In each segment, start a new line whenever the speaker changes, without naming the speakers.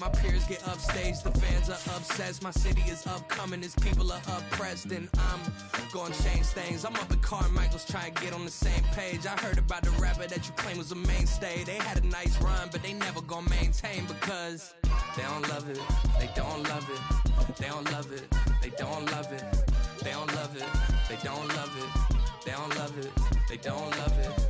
My peers get upstaged, the fans are obsessed. My city is upcoming, as people are oppressed. And I'm gonna change things. I'm up at Carmichael's trying to get on the same page. I heard about the rapper that you claim was a mainstay. They had a nice run, but they never gonna maintain because they don't love it, they don't love it, they don't love it, they don't love it, they don't love it, they don't love it, they don't love it, they don't love it.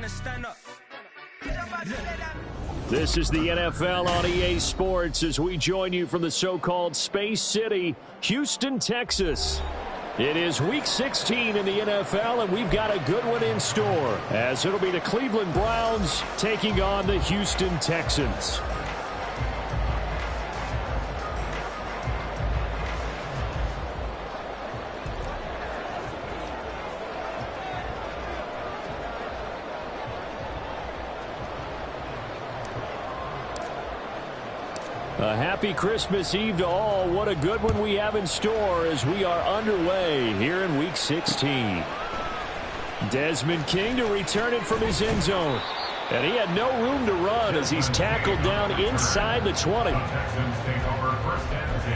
Stand up.
This is the NFL on EA Sports as we join you from the so-called Space City, Houston, Texas. It is Week 16 in the NFL, and we've got a good one in store, as it'll be the Cleveland Browns taking on the Houston Texans. A happy Christmas Eve to all. What a good one we have in store as we are underway here in Week 16. Desmond King to return it from his end zone. And he had no room to run as he's tackled down inside the 20.
Texans take over first and 10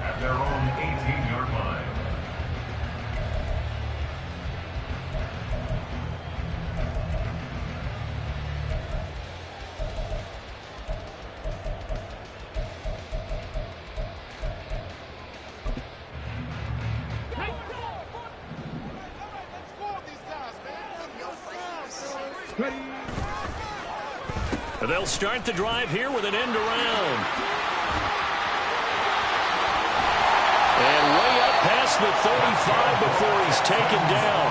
at their own 18-yard line.
They'll start the drive here with an end around. And way up past the 35 before he's taken down.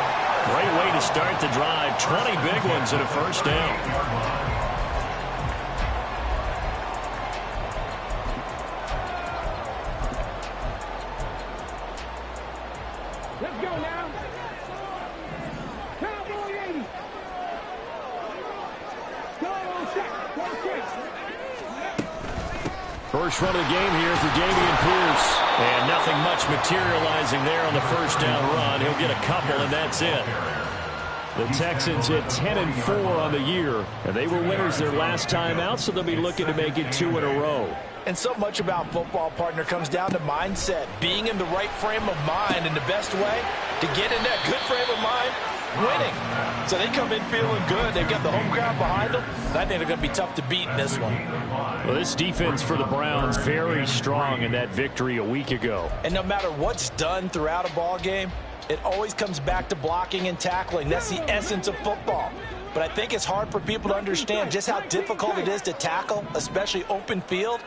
Great way to start the drive. 20 big ones and a first down.
Let's go now. Cowboy 80.
First run of the game here for Dameon Pierce. And nothing much materializing there on the first down run. He'll get a couple, and that's it. The Texans at 10-4 on the year. And they were winners their last time out, so they'll be looking to make it 2 in a row.
And so much about football, partner, comes down to mindset. Being in the right frame of mind, and the best way to get in that good frame of mind, winning. So they come in feeling good. They've got the home crowd behind them. I think they're going to be tough to beat in this one.
Well, this defense for the Browns very strong in that victory a week ago.
And no matter what's done throughout a ball game, it always comes back to blocking and tackling. That's the essence of football. But I think it's hard for people to understand just how difficult it is to tackle, especially open field.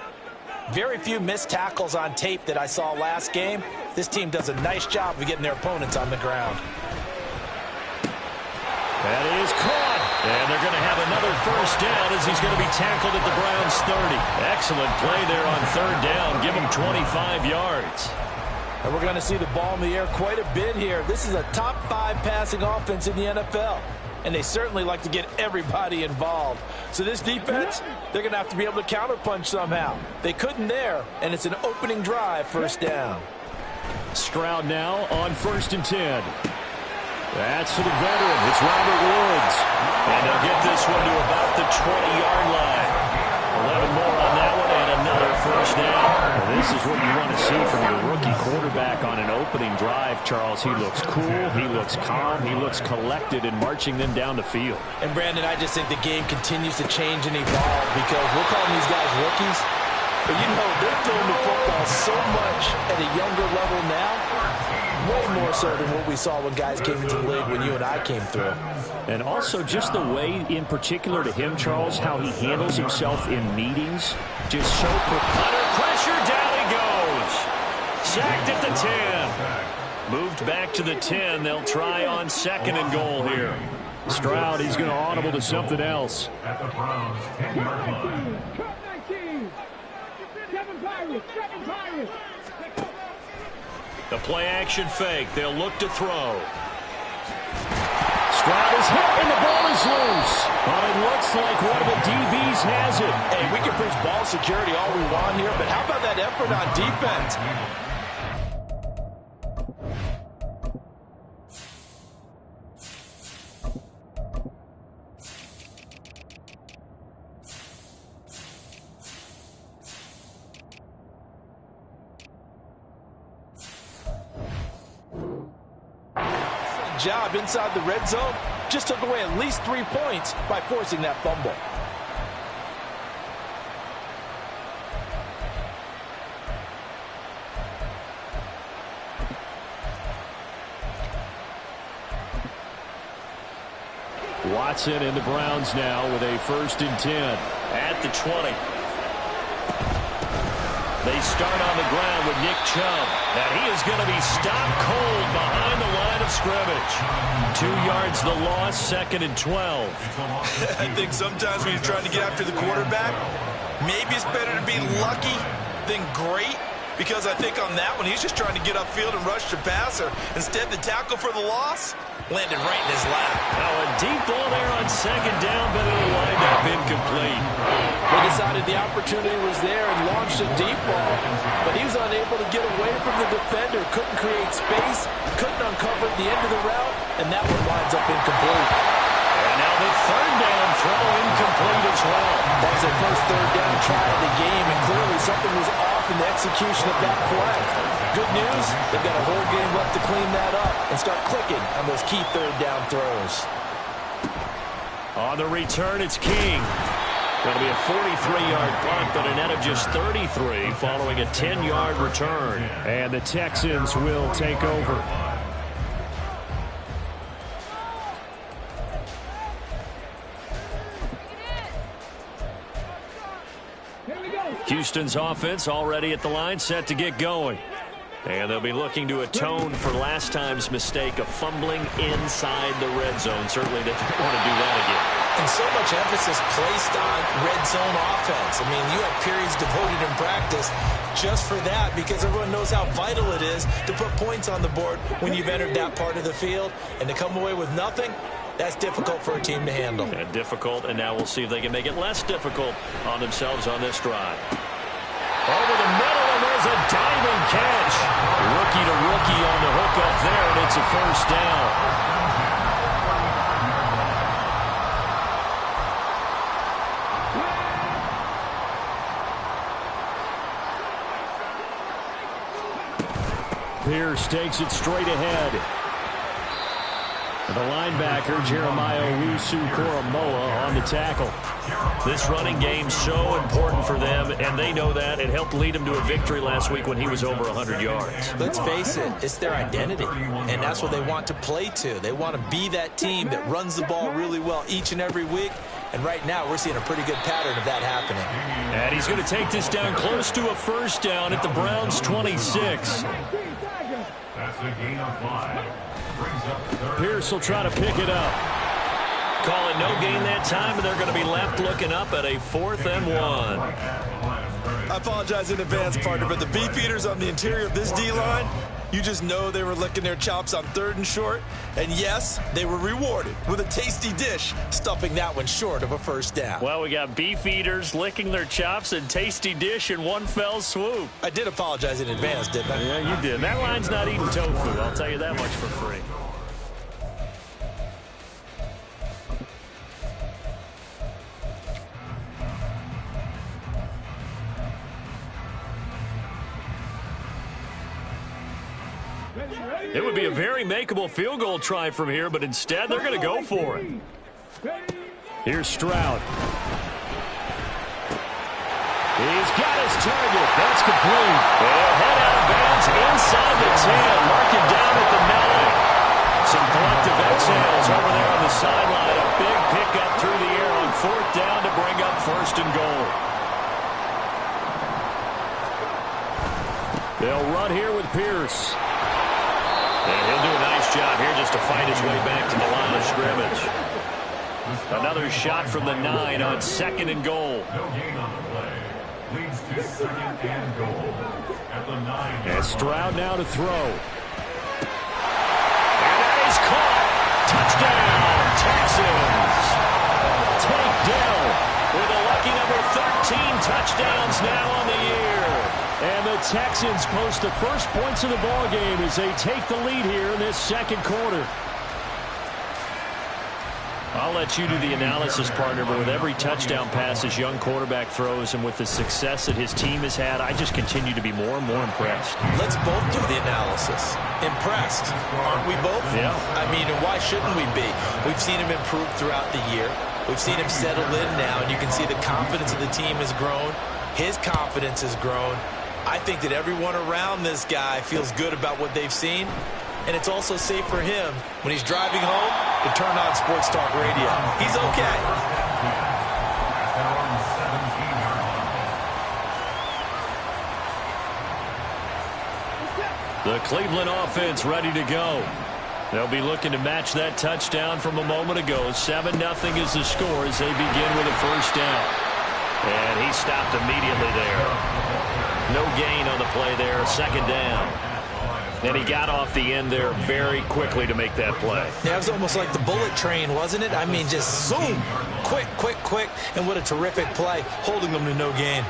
Very few missed tackles on tape that I saw last game. This team does a nice job of getting their opponents on the ground.
That is caught. And they're going to have another first down as he's going to be tackled at the Browns' 30. Excellent play there on third down. Give him 25 yards.
And we're going to see the ball in the air quite a bit here. This is a top 5 passing offense in the NFL. And they certainly like to get everybody involved. So this defense, they're going to have to be able to counterpunch somehow. They couldn't there, and it's an opening drive, first down.
Stroud now on 1st and 10. That's to the veteran. It's Robert Woods. And they'll get this one to about the 20-yard line. 11 more on that one and another first down. Well, this is what you want to see from your rookie quarterback on an opening drive, Charles. He looks cool. He looks calm. He looks collected in marching them down the field.
And, Brandon, I just think the game continues to change and evolve because we're calling these guys rookies. But, you know, they're throwing the football so much at a younger level now. Way more so than what we saw when guys came into the league when you and I came through.
And also just the way, in particular to him, Charles, how he handles himself in meetings. Just so under pressure, down he goes. Sacked at the 10. Moved back to the 10. They'll try on 2nd and goal here. Stroud, he's going to audible to something else.
At the Browns' 10-yard line.
Cut 19. 7 Pirates. 7 Pirates.
The play-action fake. They'll look to throw. Stroud is hit, and the ball is loose. But it looks like one of the DBs has it.
Hey, we can preach ball security all we want here, but how about that effort on defense? job inside the red zone. Just took away at least 3 points by forcing that fumble.
Watson and the Browns now with a 1st and 10 at the 20. They start on the ground with Nick Chubb, and he is going to be stopped cold behind the line of scrimmage. 2 yards the loss, 2nd and 12.
I think sometimes when you're trying to get after the quarterback, maybe it's better to be lucky than great, because I think on that one, he's just trying to get upfield and rush the passer. Instead, the tackle for the loss landed right in his lap.
Now a deep ball there on 2nd down, but it'll wind up incomplete.
They decided the opportunity was there and launched a deep ball, but he was unable to get away from the defender, couldn't create space, couldn't uncover the end of the route, and that one winds up incomplete.
And now the 3rd down throw incomplete as well.
That was their first 3rd down try of the game, and clearly something was off in the execution of that play. Good news, they've got a whole game left to clean that up and start clicking on those key 3rd down throws.
On the return, it's King. Going to be a 43-yard punt, but a net of just 33 following a 10-yard return. And the Texans will take over. Houston's offense already at the line, set to get going. And they'll be looking to atone for last time's mistake of fumbling inside the red zone. Certainly they don't want to do that again.
And so much emphasis placed on red zone offense. I mean, you have periods devoted in practice just for that, because everyone knows how vital it is to put points on the board when you've entered that part of the field. And to come away with nothing, that's difficult for a team to handle.
And difficult, and now we'll see if they can make it less difficult on themselves on this drive. Over the middle, and there's a diving catch. Rookie to rookie on the hook up there, and it's a 1st down. Pierce takes it straight ahead. The linebacker, Jeremiah Owusu-Koramoah, on the tackle. This running game so important for them, and they know that. It helped lead them to a victory last week when he was over 100 yards.
Let's face it, it's their identity, and that's what they want to play to. They want to be that team that runs the ball really well each and every week, and right now we're seeing a pretty good pattern of that happening.
And he's going to take this down close to a 1st down at the Browns' 26.
That's a gain of 5.
Pierce will try to pick it up. Call it no gain that time, and they're going to be left looking up at a 4th and 1.
I apologize in advance, partner, but the beef eaters on the interior of this D-line, you just know they were licking their chops on 3rd and short. And yes, they were rewarded with a tasty dish, stuffing that one short of a 1st down.
Well, we got beef eaters licking their chops and tasty dish in one fell swoop.
I did apologize in advance, didn't I?
Yeah, you did. That line's not eating tofu, I'll tell you that much for free. It would be a very makeable field goal try from here, but instead they're going to go for it. Here's Stroud. He's got his target. That's complete. They'll head out of bounds inside the 10. Mark it down at the 9. Some collective exhales over there on the sideline. A big pickup through the air on 4th down to bring up 1st and goal. They'll run here with Pierce. And he'll do a nice job here just to fight his way back to the line of scrimmage. Another shot from the 9 on 2nd and goal.
No gain on the play. Leads to 2nd and goal at the 9.
And Stroud now to throw. And that is caught. Touchdown, Texans. Tank Dell with a lucky number 13 touchdowns now on the year. And the Texans post the first points of the ball game as they take the lead here in this 2nd quarter. A I'll let you do the analysis, partner, but with every touchdown pass his young quarterback throws and with the success that his team has had, I just continue to be more and more impressed.
Let's both do the analysis. Impressed. Aren't we both?
Yeah.
I mean, why shouldn't we be? We've seen him improve throughout the year. We've seen him settle in now, and you can see the confidence of the team has grown. His confidence has grown. I think that everyone around this guy feels good about what they've seen, and it's also safe for him when he's driving home to turn on Sports Talk Radio. He's okay.
The Cleveland offense ready to go. They'll be looking to match that touchdown from a moment ago. 7-0 is the score as they begin with a first down. And he stopped immediately there. No gain on the play there. Second down. And he got off the end there very quickly to make that play.
Yeah, it was almost like the bullet train, wasn't it? I mean, just zoom. Quick, quick, quick. And what a terrific play, holding them to no gain.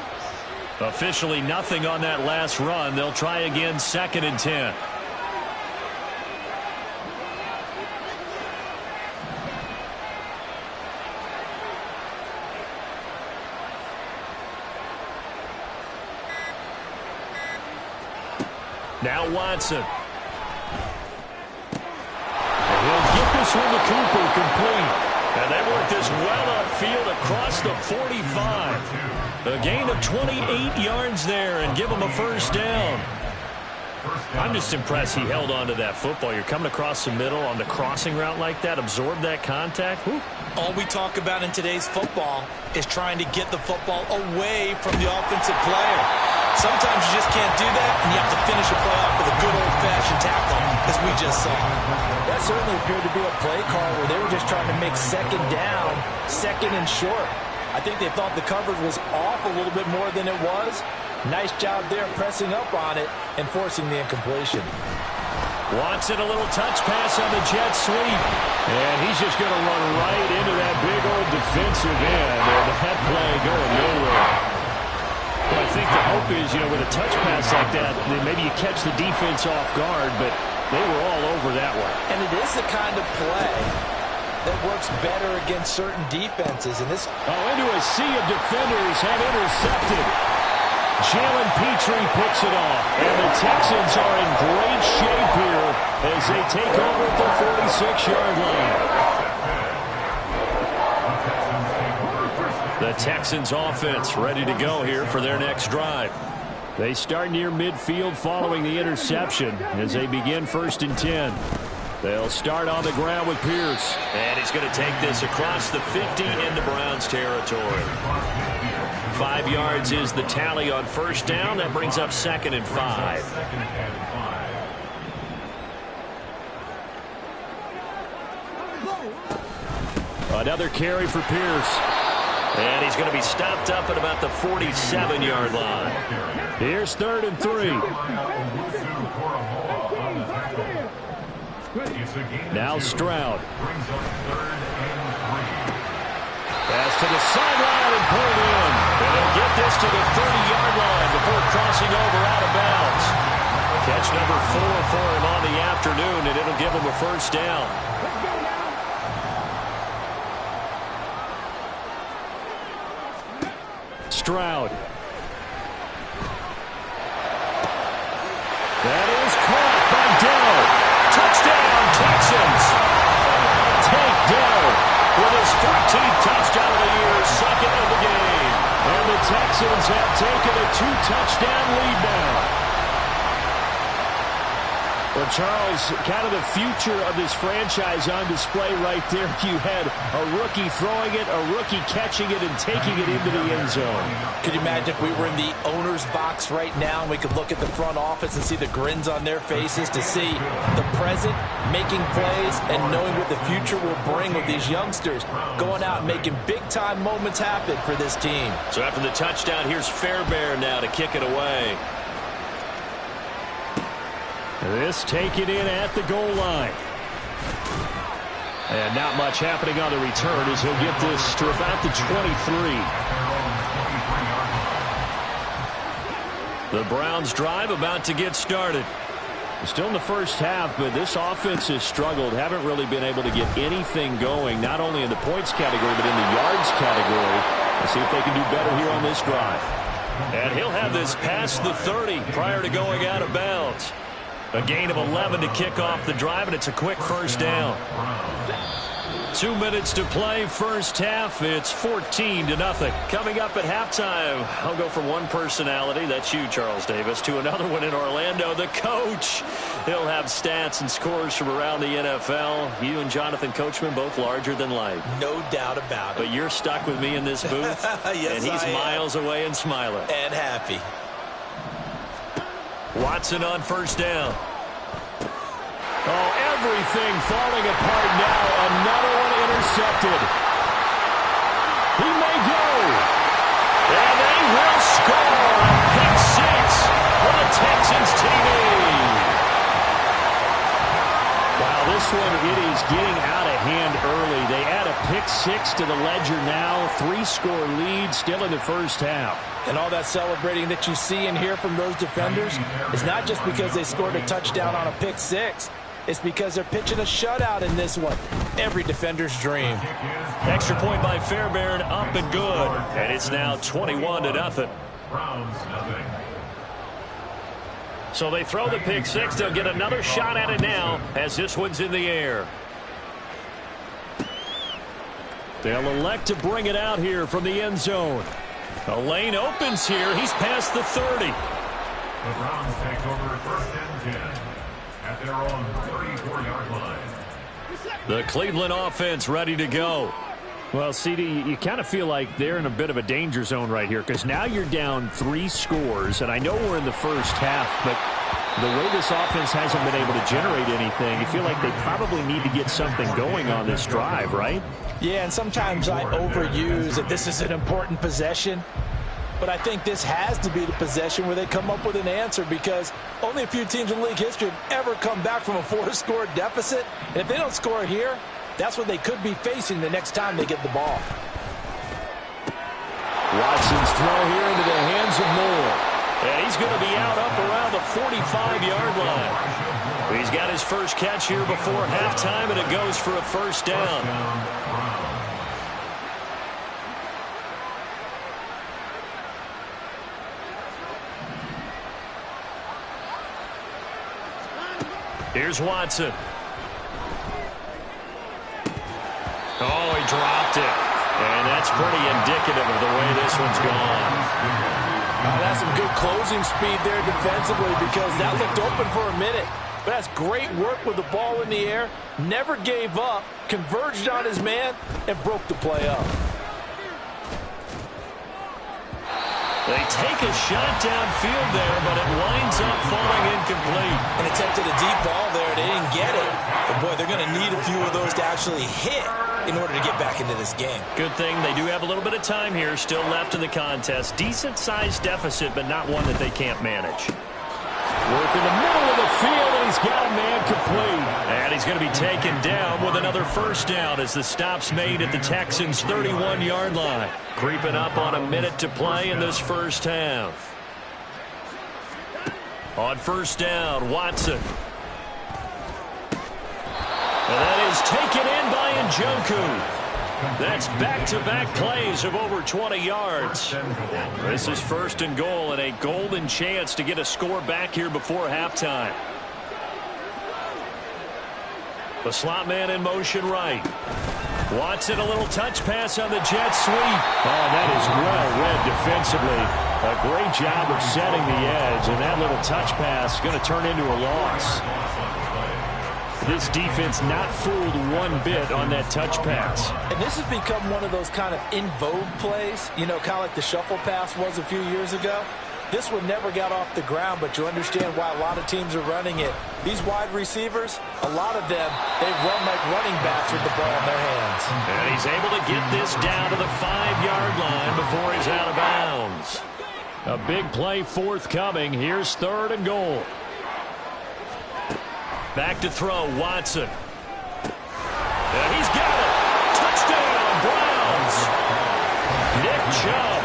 Officially nothing on that last run. They'll try again, 2nd and 10. Now Watson. And he'll get this one to Cooper complete. And they work this well upfield across the 45. A gain of 28 yards there and give him a first down. I'm just impressed he held on to that football. You're coming across the middle on the crossing route like that, absorb that contact. Woo.
All we talk about in today's football is trying to get the football away from the offensive player. Sometimes you just can't do that, and you have to finish a play off with a good old-fashioned tackle, as we just saw. That certainly appeared to be a play call where they were just trying to make second down, second and short. I think they thought the coverage was off a little bit more than it was. Nice job there pressing up on it and forcing the incompletion.
Watson, a little touch pass on the jet sweep. And he's just going to run right into that big old defensive end. And that play going nowhere. Well, I think the hope is, with a touch pass like that, then maybe you catch the defense off guard, but they were all over that one.
And it is the kind of play that works better against certain defenses. And this
into a sea of defenders have intercepted. Jalen Petrie picks it off. And the Texans are in great shape here as they take over at the 46-yard line. The Texans offense ready to go here for their next drive. They start near midfield following the interception as they begin 1st and 10. They'll start on the ground with Pierce. And he's going to take this across the 50 into Browns territory. 5 yards is the tally on first down. That brings up 2nd and 5. Another carry for Pierce. And he's going to be stopped up at about the 47-yard line. Here's 3rd and 3. Now Stroud. Pass to the sideline and pulled in. And he'll get this to the 30-yard line before crossing over out of bounds. Catch number 4 for him on the afternoon, and it'll give him a first down. Stroud. That is caught by Dell. Touchdown, Texans. Tank Dell with his 14th touchdown of the year, 2nd of the game. And the Texans have taken a 2-touchdown lead now. Well, Charles, kind of the future of this franchise on display right there. You had a rookie throwing it, a rookie catching it, and taking it into the end zone.
Could you imagine if we were in the owner's box right now and we could look at the front office and see the grins on their faces, to see the present making plays and knowing what the future will bring with these youngsters going out and making big-time moments happen for this team.
So after the touchdown, here's Fairbairn now to kick it away. This taken in at the goal line. And not much happening on the return as he'll get this to about the 23. The Browns drive about to get started. Still in the first half, but this offense has struggled. Haven't really been able to get anything going, not only in the points category, but in the yards category. Let's see if they can do better here on this drive.
And he'll have this past the 30 prior to going out of bounds. A gain of 11 to kick off the drive, and it's a quick first down. 2 minutes to play, first half. It's 14-0. Coming up at halftime, I'll go from one personality, that's you, Charles Davis, to another one in Orlando, the coach. He'll have stats and scores from around the NFL. You and Jonathan Coachman both larger than life.
No doubt about it.
But you're stuck with me in this booth,
yes,
and he's miles away and smiling.
And happy.
Watson on first down.
Oh, everything falling apart now. Another one intercepted. He may go.
And they will score a pick six for the Texans TV.
Wow, this one, it is getting out of hand early. They add a pick six to the ledger now. 3-score lead still in the first half.
And all that celebrating that you see and hear from those defenders is not just because they scored a touchdown on a pick six. It's because they're pitching a shutout in this one. Every defender's dream.
Extra point by Fairbairn, up and good. And it's now 21-0.
Browns, nothing.
So they throw the pick six. They'll get another shot at it now as this one's in the air.
They'll elect to bring it out here from the end zone.
A lane opens here. He's past the 30.
The Browns take over first and 10 at their own 34-yard line.
The Cleveland offense ready to go.
Well, CD, you kind of feel like they're in a bit of a danger zone right here because now you're down 3 scores, and I know we're in the first half, but the way this offense hasn't been able to generate anything, you feel like they probably need to get something going on this drive, right?
Yeah, and sometimes I overuse that this is an important possession. But I think this has to be the possession where they come up with an answer because only a few teams in league history have ever come back from a 4-score deficit. And if they don't score here, that's what they could be facing the next time they get the ball.
Watson's throw here into the hands of Moore.
And he's going to be out up around the 45-yard line. He's got his first catch here before halftime, and it goes for a first down. Here's Watson. Oh, he dropped it. And that's pretty indicative of the way this one's gone.
That's some good closing speed there defensively because that looked open for a minute. But that's great work with the ball in the air. Never gave up, converged on his man, and broke the play up.
They take a shot downfield there, but it winds up falling incomplete.
And attempted a deep ball there. They didn't get it. But, boy, they're going to need a few of those to actually hit in order to get back into this game.
Good thing they do have a little bit of time here still left in the contest. Decent-sized deficit, but not one that they can't manage.
Work in the middle of the field, and he's got a man complete.
And he's going to be taken down with another first down as the stop's made at the Texans' 31-yard line. Creeping up on a minute to play in this first half. On first down, Watson. And that is taken in by Njoku. That's back-to-back plays of over 20 yards. This is first and goal and a golden chance to get a score back here before halftime. The slot man in motion right. Watson, a little touch pass on the jet sweep.
Oh, that is well read defensively. A great job of setting the edge, and that little touch pass is going to turn into a loss. This defense not fooled one bit on that touch pass.
And this has become one of those kind of in vogue plays, you know, kind of like the shuffle pass was a few years ago. This one never got off the ground, but you understand why a lot of teams are running it. These wide receivers, a lot of them, they run like running backs with the ball in their hands.
And he's able to get this down to the 5-yard line before he's out of bounds.
A big play forthcoming. Here's third and goal.
Back to throw, Watson. And he's got it. Touchdown, Browns. Nick Chubb,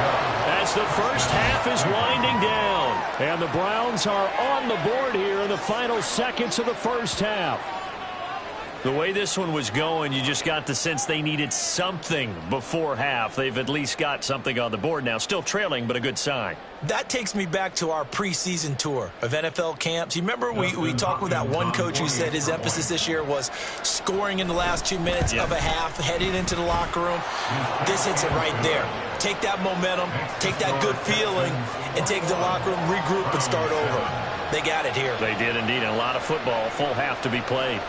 as the first half is winding down. And the Browns are on the board here in the final seconds of the first half. The way this one was going, you just got the sense they needed something before half. They've at least got something on the board now. Still trailing, but a good sign.
That takes me back to our preseason tour of NFL camps. You remember we talked with that one coach who said his emphasis this year was scoring in the last 2 minutes of a half, heading into the locker room. This hits it right there. Take that momentum, take that good feeling, and take the locker room, regroup, and start over. They got it here.
They did indeed. And a lot of football, full half to be played.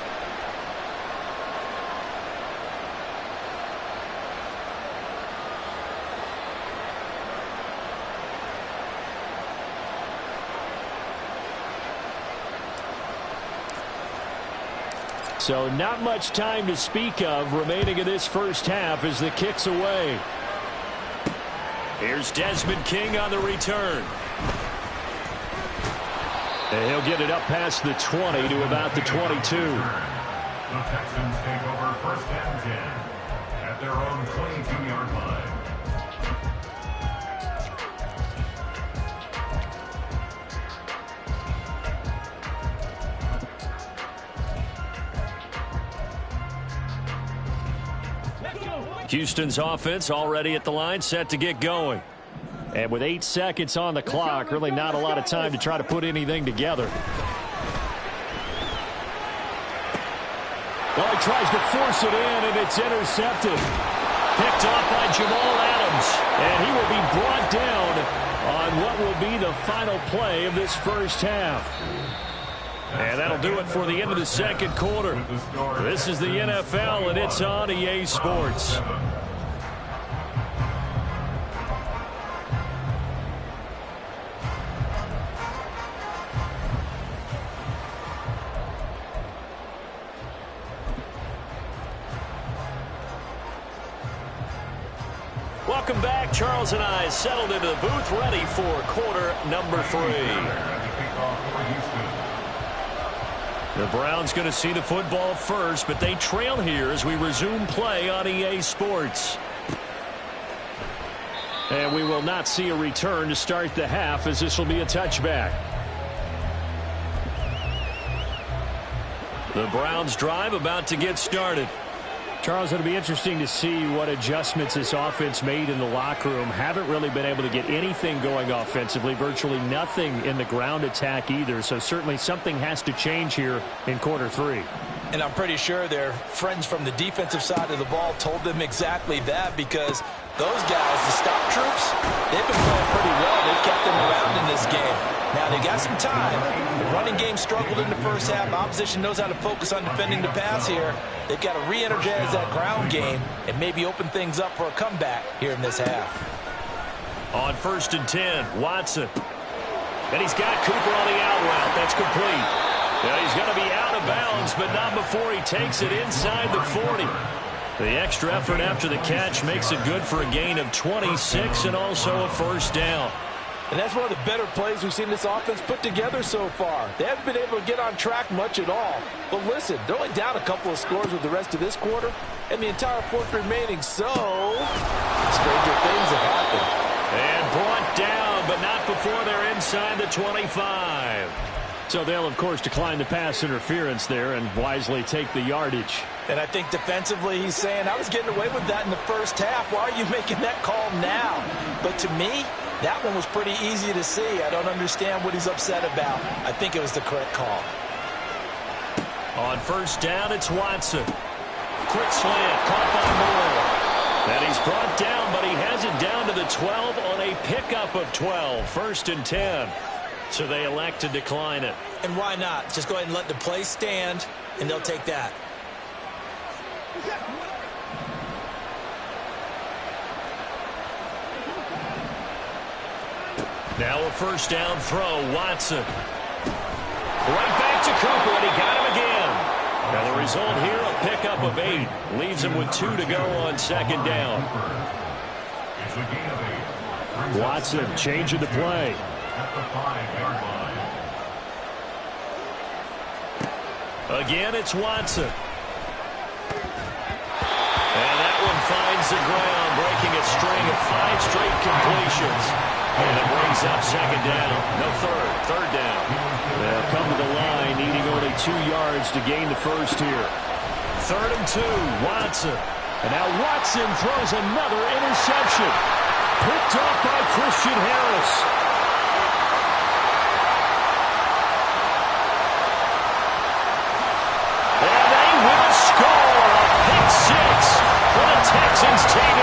So not much time to speak of remaining in this first half as the kick's away. Here's Desmond King on the return. And he'll get it up past the 20 to about the 22.
The Texans take over first and 10 at their own 22-yard line.
Houston's offense already at the line, set to get going. And with 8 seconds on the clock, really not a lot of time to try to put anything together. Well, he tries to force it in, and it's intercepted. Picked off by Jamal Adams. And he will be brought down on what will be the final play of this first half. And that'll do it for the end of the second quarter. This is the NFL, and it's on EA Sports. Welcome back. Charles and I settled into the booth, ready for quarter number 3. The Browns going to see the football first, but they trail here as we resume play on EA Sports. And we will not see a return to start the half, as this will be a touchback. The Browns drive about to get started. Charles, it'll be interesting to see what adjustments this offense made in the locker room. Haven't really been able to get anything going offensively, virtually nothing in the ground attack either. So certainly something has to change here in quarter 3.
And I'm pretty sure their friends from the defensive side of the ball told them exactly that, because those guys, the stop troops, they've been playing pretty well. They've kept them around in this game. Now, they got some time. The running game struggled in the first half. Opposition knows how to focus on defending the pass here. They've got to re-energize that ground game and maybe open things up for a comeback here in this half.
On 1st and 10, Watson. And he's got Cooper on the out route. That's complete. Yeah, he's going to be out of bounds, but not before he takes it inside the 40. The extra effort after the catch makes it good for a gain of 26 and also a first down.
And that's one of the better plays we've seen this offense put together so far. They haven't been able to get on track much at all. But listen, they're only down a couple of scores with the rest of this quarter, and the entire fourth remaining, so stranger things have happened.
And brought down, but not before they're inside the 25. So they'll, of course, decline the pass interference there and wisely take the yardage.
And I think defensively he's saying, I was getting away with that in the first half. Why are you making that call now? But to me, that one was pretty easy to see. I don't understand what he's upset about. I think it was the correct call.
On 1st down, it's Watson. Quick slant, caught by Moore. And he's brought down, but he has it down to the 12 on a pickup of 12. 1st and 10. So they elect to decline it.
And why not? Just go ahead and let the play stand, and they'll take that.
Now a 1st down throw, Watson. Right back to Cooper, and he got him again. Now the result here, a pickup of 8. Leaves him with 2 to go on 2nd down. Watson changing the play.
At the 5-yard line.
Again, it's Watson. And that one finds the ground, breaking a string of 5 straight completions. And it brings up second down. No, third down.
They'll come to the line, needing only 2 yards to gain the first here.
3rd and 2, Watson. And now Watson throws another interception. Picked off by Christian Harris. And they will score a pick 6 for the Texans TD.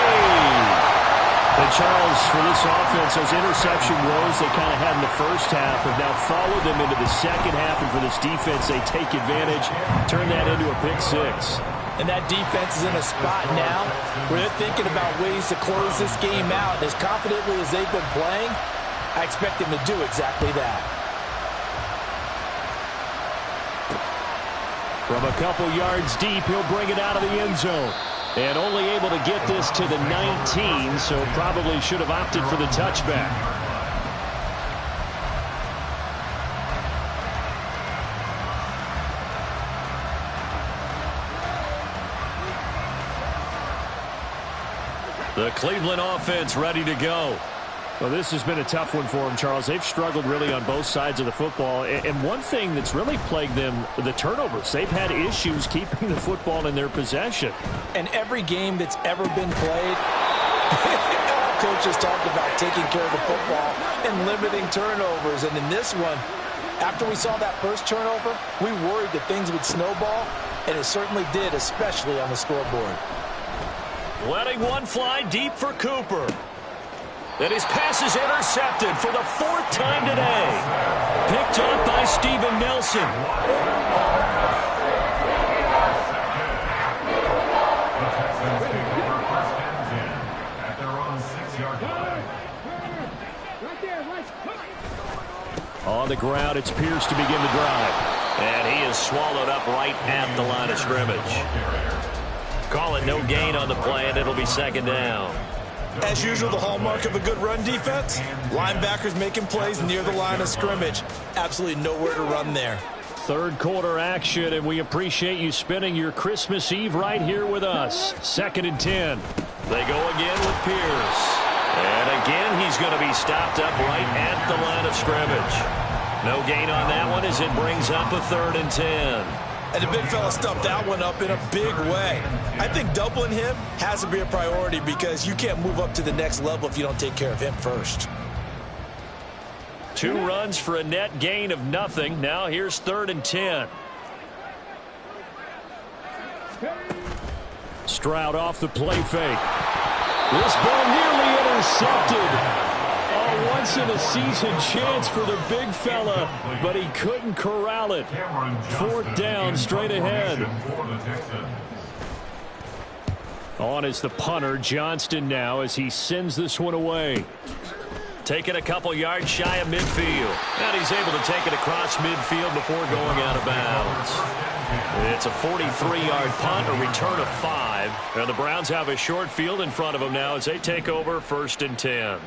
And Charles, for this offense, those interception woes they kind of had in the first half have now followed them into the second half. And for this defense, they take advantage, turn that into a pick 6.
And that defense is in a spot now where they're thinking about ways to close this game out. As confidently as they've been playing, I expect them to do exactly that.
From a couple yards deep, he'll bring it out of the end zone. And only able to get this to the 19, so probably should have opted for the touchback.
The Cleveland offense ready to go.
Well, this has been a tough one for them, Charles. They've struggled really on both sides of the football. And one thing that's really plagued them, the turnovers. They've had issues keeping the football in their possession.
And every game that's ever been played, coaches talk about taking care of the football and limiting turnovers. And in this one, after we saw that first turnover, we worried that things would snowball, and it certainly did, especially on the scoreboard.
Letting one fly deep for Cooper. And his pass is intercepted for the 4th time today. Picked off by Steven Nelson.
The Texans take over 1st and 10 at their own 6-yard line.
Right there, right.
On the ground, it's Pierce to begin the drive.
And he is swallowed up right at the line of scrimmage. Call it no gain on the play, and it'll be 2nd down.
As usual, the hallmark of a good run defense, linebackers making plays near the line of scrimmage. Absolutely nowhere to run there.
3rd quarter action, and we appreciate you spending your Christmas Eve right here with us. 2nd and 10.
They go again with Pierce. And again, he's going to be stopped up right at the line of scrimmage. No gain on that one as it brings up a 3rd and 10.
And the big fella stuffed that one up in a big way. I think doubling him has to be a priority because you can't move up to the next level if you don't take care of him first.
2 runs for a net gain of nothing. Now here's 3rd and 10.
Stroud off the play fake. This ball nearly intercepted. Once-in-a-season chance for the big fella, but he couldn't corral it. 4th down, straight ahead. On is the punter, Johnston now, as he sends this one away.
Taking a couple yards shy of midfield. And he's able to take it across midfield before going out of bounds. It's a 43-yard punt, a return of 5. And the Browns have a short field in front of them now as they take over 1st and 10.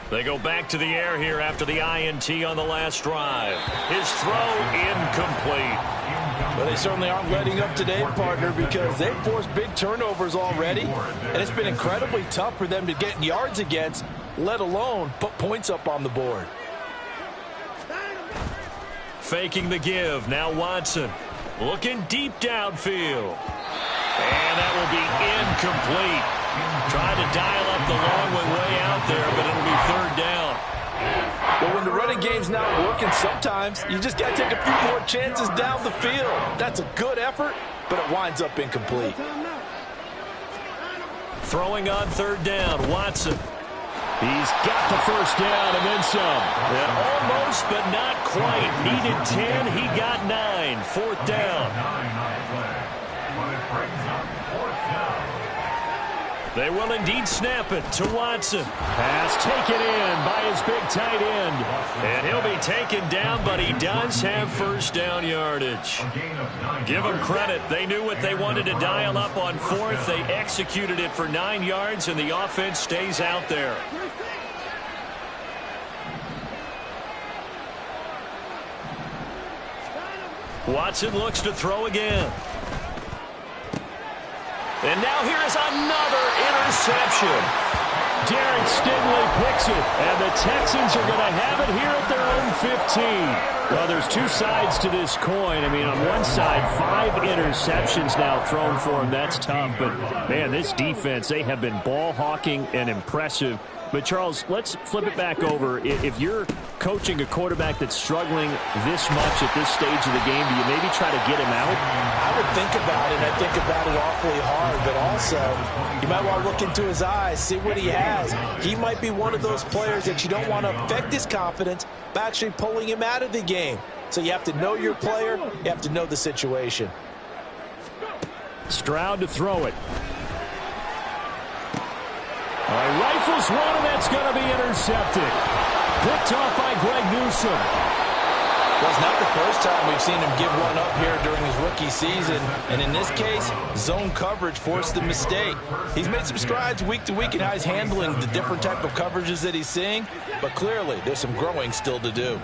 They go back to the air here after the INT on the last drive. His throw incomplete.
But they certainly aren't letting up today, partner, because they've forced big turnovers already, and it's been incredibly tough for them to get yards against, let alone put points up on the board.
Faking the give. Now Watson looking deep downfield. And that will be incomplete. Trying to dial up the long way out there, but it'll be 3rd down.
But when the running game's not working, sometimes you just got to take a few more chances down the field. That's a good effort, but it winds up incomplete.
Throwing on 3rd down, Watson.
He's got the 1st down and then some.
And almost, but not quite. Needed 10, he got 9. 4th down. They will indeed snap it to Watson.
Pass taken in by his big tight end.
And he'll be taken down, but he does have 1st down yardage. Give them credit. They knew what they wanted to dial up on 4th. They executed it for 9 yards, and the offense stays out there. Watson looks to throw again. And now here is another interception. Derek Stingley picks it, and the Texans are going to have it here at their own 15. Well, there's two sides to this coin. I mean, on one side, 5 interceptions now thrown for him. That's tough. But, man, this defense, they have been ball hawking and impressive. But, Charles, let's flip it back over. If you're coaching a quarterback that's struggling this much at this stage of the game, do you maybe try to get him out?
I would think about it. I think about it awfully hard. But also, you might want to look into his eyes, see what he has. He might be one of those players that you don't want to affect his confidence by actually pulling him out of the game. So you have to know your player. You have to know the situation.
Stroud to throw it. All right, rifles one, and that's going to be intercepted. Picked off by Greg Newsome.
Well, it's not the first time we've seen him give one up here during his rookie season. And in this case, zone coverage forced the mistake. He's made some strides week to week in how he's handling the different type of coverages that he's seeing. But clearly, there's some growing still to do.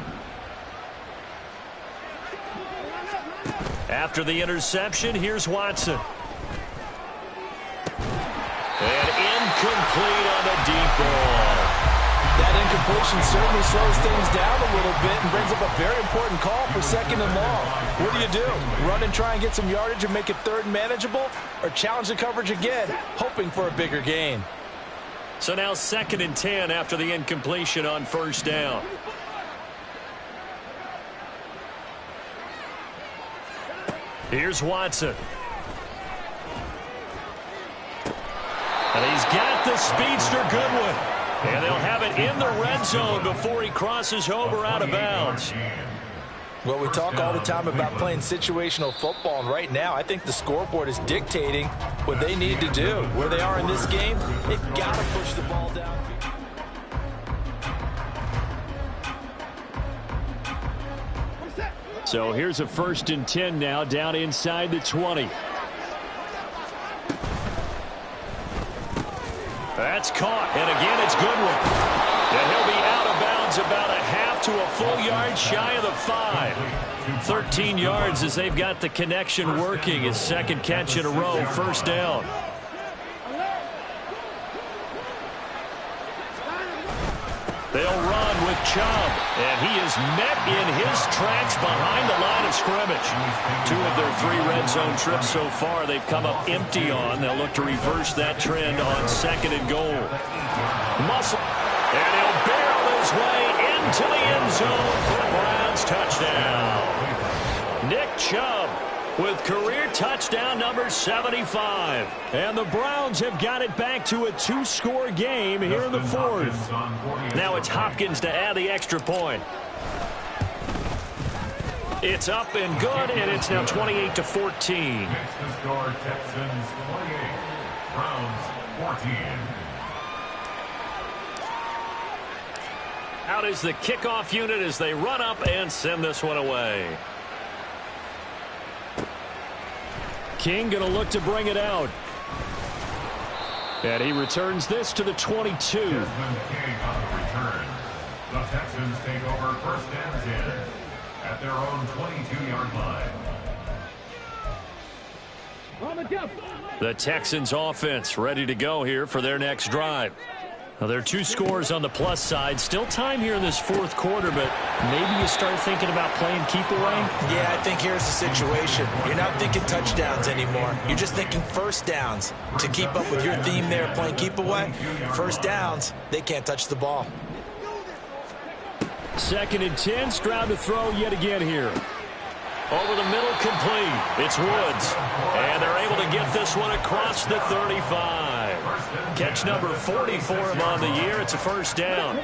After the interception, here's Watson. And incomplete on the deep ball.
That incompletion certainly slows things down a little bit and brings up a very important call for 2nd and long. What do? Run and try and get some yardage and make it 3rd and manageable? Or challenge the coverage again, hoping for a bigger gain?
So now 2nd and 10 after the incompletion on 1st down. Here's Watson. And he's got the speedster Goodwin. And they'll have it in the red zone before he crosses over out of bounds.
Well, we talk all the time about playing situational football, and right now I think the scoreboard is dictating what they need to do. Where they are in this game, they've got to push the ball down.
So here's a 1st and 10 now, down inside the 20. That's caught, and again it's Goodwin. And he'll be out of bounds about a half to a full yard shy of the 5. 13 yards as they've got the connection working. His 2nd catch in a row, 1st down. They'll run with Chubb, and he is met in his tracks behind the line of scrimmage. 2 of their 3 red zone trips so far they've come up empty on. They'll look to reverse that trend on 2nd and goal. Muscle, and he'll barrel his way into the end zone for a Browns touchdown. Nick Chubb with career touchdown number 75. And the Browns have got it back to a 2-score game here in the 4th. Now it's Hopkins to add the extra point. It's up and good, and it's now 28-14.
Next to score, Texans 28, Browns 14.
Out is the kickoff unit as they run up and send this one away. King going to look to bring it out. And he returns this to the 22.
Desmond King on the return. The Texans take over 1st and 10 at their own 22-yard line.
The Texans offense ready to go here for their next drive. Now, there are 2 scores on the plus side. Still time here in this 4th quarter, but maybe you start thinking about playing keep away?
Yeah, I think here's the situation. You're not thinking touchdowns anymore. You're just thinking 1st downs. To keep up with your theme there, playing keep away, 1st downs, they can't touch the ball.
2nd and 10, Stroud to throw yet again here. Over the middle, complete. It's Woods. And they're able to get this one across the 35. Catch number 40 for him on the year. It's a 1st down.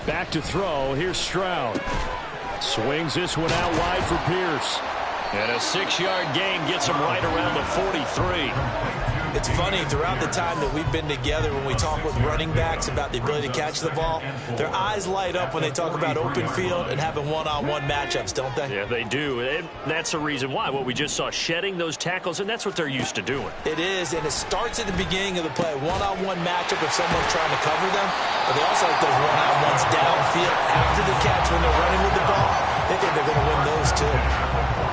Back to throw. Here's Stroud. Swings this one out wide for Pierce. And a 6-yard gain gets him right around the 43.
It's funny, throughout the time that we've been together, when we talk with running backs about the ability to catch the ball, their eyes light up when they talk about open field and having one-on-one matchups, don't they?
Yeah, they do. And that's the reason why. What we just saw, shedding those tackles, and that's what they're used to doing.
It is, and it starts at the beginning of the play. One-on-one matchup if someone's trying to cover them, but they also like those one-on-ones downfield after the catch when they're running with the ball. They think they're going to win those, too.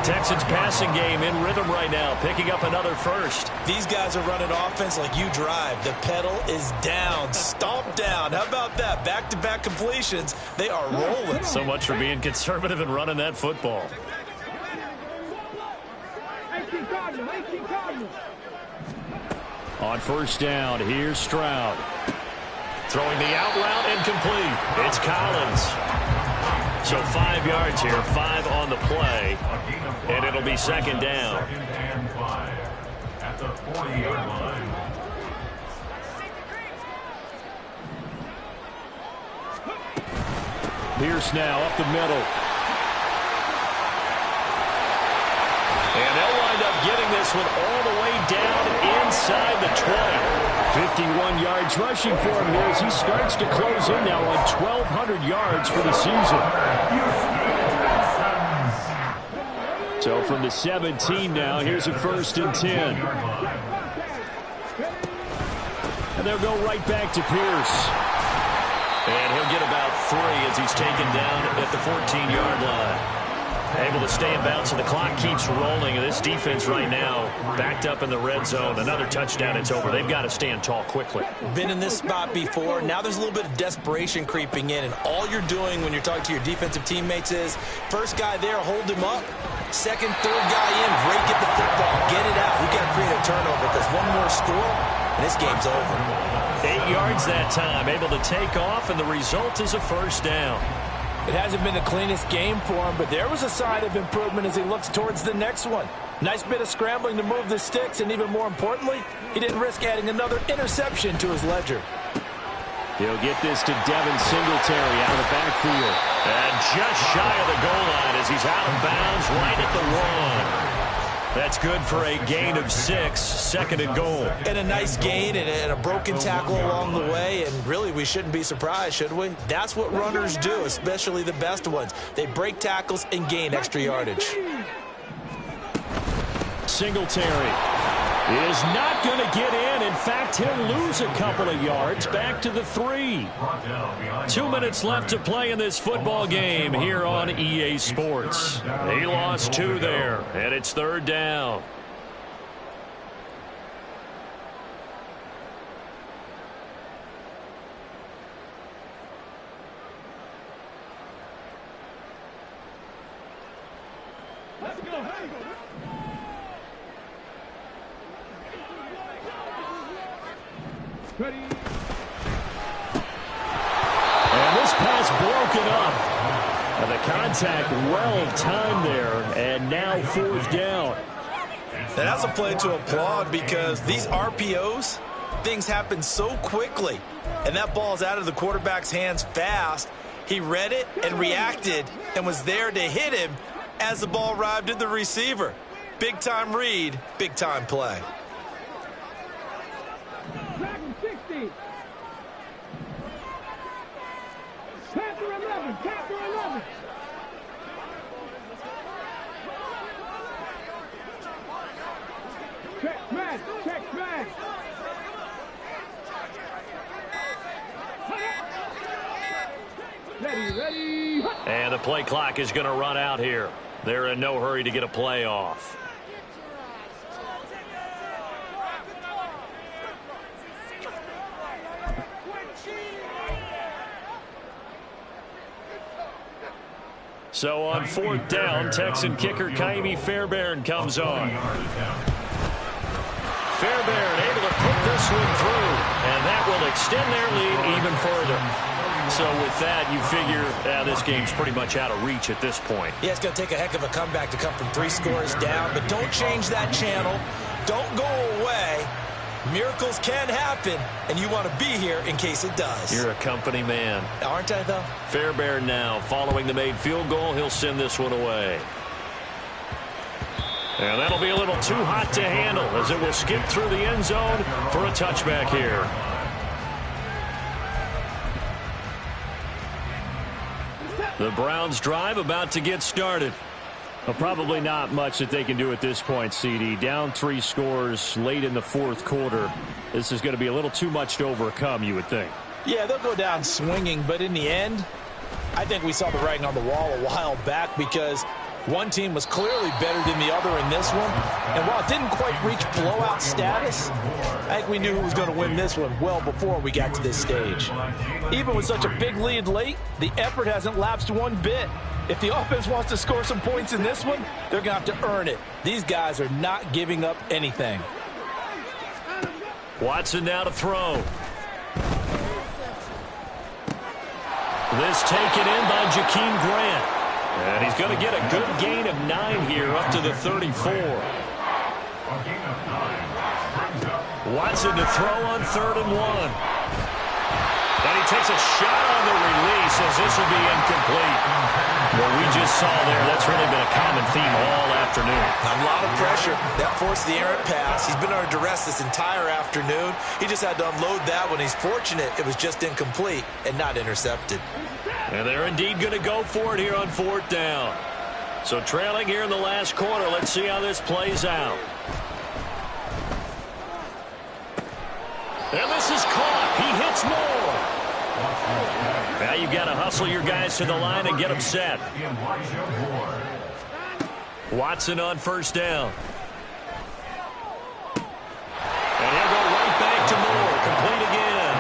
Texans passing game in rhythm right now, picking up another first.
These guys are running offense like you drive. The pedal is down, stomp down. How about that? Back-to-back completions. They are rolling.
So much for being conservative and running that football. On first down, here's Stroud. Throwing the out route incomplete. It's Collins. So 5 yards here, 5 on the play, and it'll be second down.
Second and 5 at the 40-yard line.
Pierce now up the middle. And they'll wind up getting this one all the way down inside the 20. 51 yards rushing for him here as he starts to close in now on 1,200 yards for the season. So from the 17 now, here's a 1st and 10. And they'll go right back to Pierce. And he'll get about 3 as he's taken down at the 14-yard line. Able to stay in bounds, so the clock keeps rolling. And this defense right now backed up in the red zone. Another touchdown, it's over. They've got to stand tall quickly.
Been in this spot before. Now there's a little bit of desperation creeping in. And all you're doing when you're talking to your defensive teammates is, first guy there, hold him up. Second, third guy in, rake at the football. Get it out. We've got to create a turnover because one more score, and this game's over.
8 yards that time, able to take off, and the result is a first down.
It hasn't been the cleanest game for him, but there was a sign of improvement as he looks towards the next one. Nice bit of scrambling to move the sticks, and even more importantly, he didn't risk adding another interception to his ledger.
He'll get this to Devin Singletary out of the backfield. And just shy of the goal line as he's out of bounds right at the 1. That's good for a gain of 6, 2nd and goal.
And a nice gain and a broken tackle along the way, and really we shouldn't be surprised, should we? That's what runners do, especially the best ones. They break tackles and gain extra yardage.
Singletary is not going to get in. In fact, he'll lose a couple of yards back to the 3. 2 minutes left to play in this football game here on EA Sports. He lost 2 there, and it's 3rd down.
Let's go. Ready.
And this pass broken up. And the contact well timed there, and now 4th down.
And that's a play to applaud because these RPOs, things happen so quickly. And that ball's out of the quarterback's hands fast. He read it and reacted and was there to hit him as the ball arrived at the receiver. Big-time read, big-time play.
Second 60. Panther 11. Panther 11. Check man. Check man. Ready.
And the play clock is going to run out here. They're in no hurry to get a play off. So on 4th down, Texan kicker Kaimi Fairbairn comes on. Fairbairn able to put this one through, and that will extend their lead even further. So with that, you figure this game's pretty much out of reach at this point.
Yeah, it's going to take a heck of a comeback to come from 3 scores down, but don't change that channel. Don't go away. Miracles can happen, and you want to be here in case it does.
You're a company man.
Aren't I, though?
Fairbairn now, following the made field goal, he'll send this one away. And that'll be a little too hot to handle as it will skip through the end zone for a touchback here. The Browns drive about to get started. Well, probably not much that they can do at this point, CD. Down 3 scores late in the 4th quarter. This is going to be a little too much to overcome, you would think.
Yeah, they'll go down swinging, but in the end, I think we saw the writing on the wall a while back because
One team was clearly better than the other in this one. And while it didn't quite reach blowout status, I think we knew who was going to win this one well before we got to this stage. Even with such a big lead late, the effort hasn't lapsed one bit. If the offense wants to score some points in this one, they're going to have to earn it. These guys are not giving up anything.
Watson now to throw. This taken in by Jakeem Grant. And he's going to get a good gain of 9 here up to the 34. Watson to throw on 3rd and 1. And he takes a shot on the release as this will be incomplete. What we just saw there, that's really been a common theme all afternoon.
A lot of pressure. That forced the errant pass. He's been under duress this entire afternoon. He just had to unload that one. He's fortunate it was just incomplete and not intercepted.
And they're indeed going to go for it here on 4th down. So trailing here in the last quarter. Let's see how this plays out. And this is caught. He hits more. Now you've got to hustle your guys to the line and get them set. Watson on 1st down. And he'll go right back to Moore. Complete again.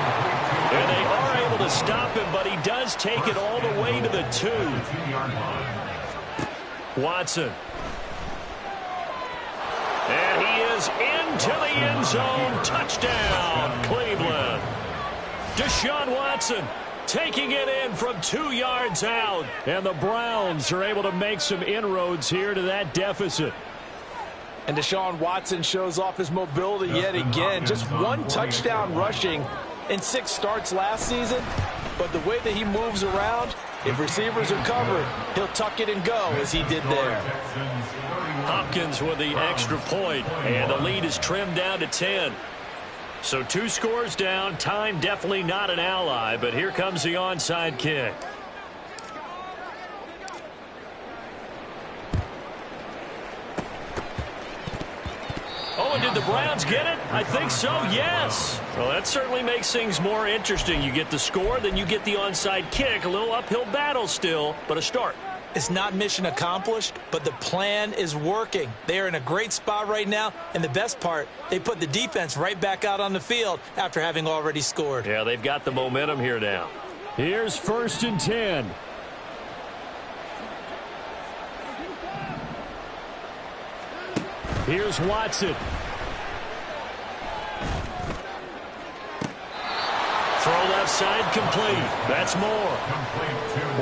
And they are able to stop him, but he does take it all the way to the 2. Watson. And he is into the end zone. Touchdown, Cleveland. Deshaun Watson taking it in from 2 yards out. And the Browns are able to make some inroads here to that deficit.
And Deshaun Watson shows off his mobility yet again. Just 1 touchdown rushing in 6 starts last season. But the way that he moves around, if receivers are covered, he'll tuck it and go as he did there.
Hopkins with the extra point, and the lead is trimmed down to 10. So 2 scores down. Time definitely not an ally, but here comes the onside kick. Oh, and did the Browns get it? I think so, yes. Well, that certainly makes things more interesting. You get the score, then you get the onside kick. A little uphill battle still, but a start.
It's not mission accomplished, but the plan is working. They are in a great spot right now, and the best part, they put the defense right back out on the field after having already scored.
Yeah, they've got the momentum here now.
Here's 1st and 10. Here's Watson.
Throw left side complete. That's Moore.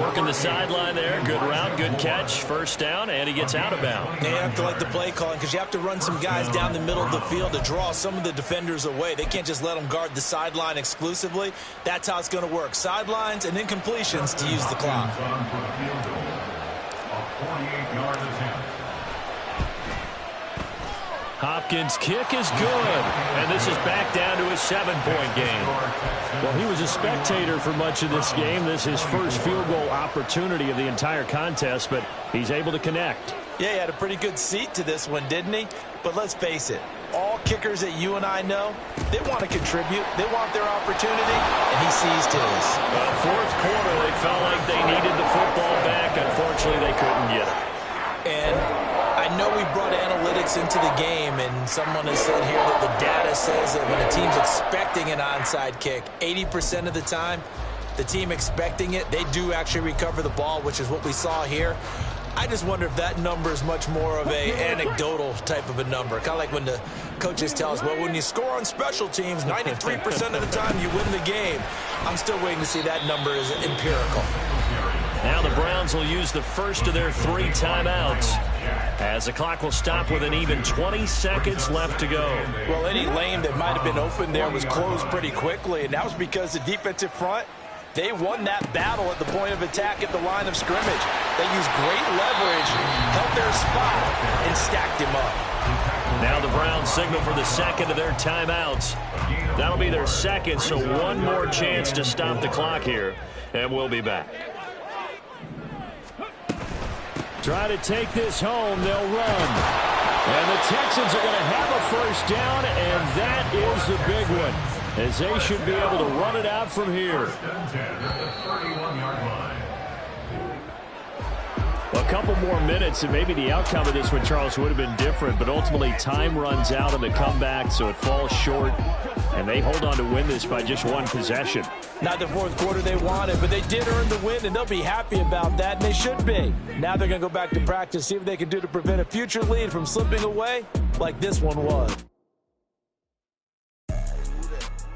Working the sideline there. Good route, good catch. 1st down, and he gets out of bounds.
You have to like the play calling because you have to run some guys down the middle of the field to draw some of the defenders away. They can't just let them guard the sideline exclusively. That's how it's going to work. Sidelines and incompletions to use the clock.
Hopkins' kick is good, and this is back down to a 7-point game.
Well, he was a spectator for much of this game. This is his first field goal opportunity of the entire contest, but he's able to connect.
Yeah, he had a pretty good seat to this one, didn't he? But let's face it, all kickers that you and I know, they want to contribute. They want their opportunity, and he seized his.
4th quarter, they felt like they needed the football back. Unfortunately, they couldn't get it.
And I know we brought analytics into the game, and someone has said here that the data says that when a team's expecting an onside kick, 80% of the time, the team expecting it, they do actually recover the ball, which is what we saw here. I just wonder if that number is much more of a anecdotal type of a number. Kind of like when the coaches tell us, well, when you score on special teams, 93% of the time you win the game. I'm still waiting to see that number is empirical.
Now the Browns will use the first of their 3 timeouts as the clock will stop with an even 20 seconds left to go.
Well, any lane that might have been open there was closed pretty quickly, and that was because the defensive front, they won that battle at the point of attack at the line of scrimmage. They used great leverage, held their spot, and stacked him up.
Now the Browns signal for the second of their timeouts. That'll be their second, so one more chance to stop the clock here, and we'll be back.
Try to take this home, they'll run. And the Texans are going to have a 1st down, and that is the big one, as they should be able to run it out from here.
A couple more minutes, and maybe the outcome of this one, Charles, would have been different. But ultimately, time runs out on the comeback, so it falls short. And they hold on to win this by just one possession.
Not the fourth quarter they wanted, but they did earn the win, and they'll be happy about that, and they should be. Now they're going to go back to practice, see what they can do to prevent a future lead from slipping away like this one was.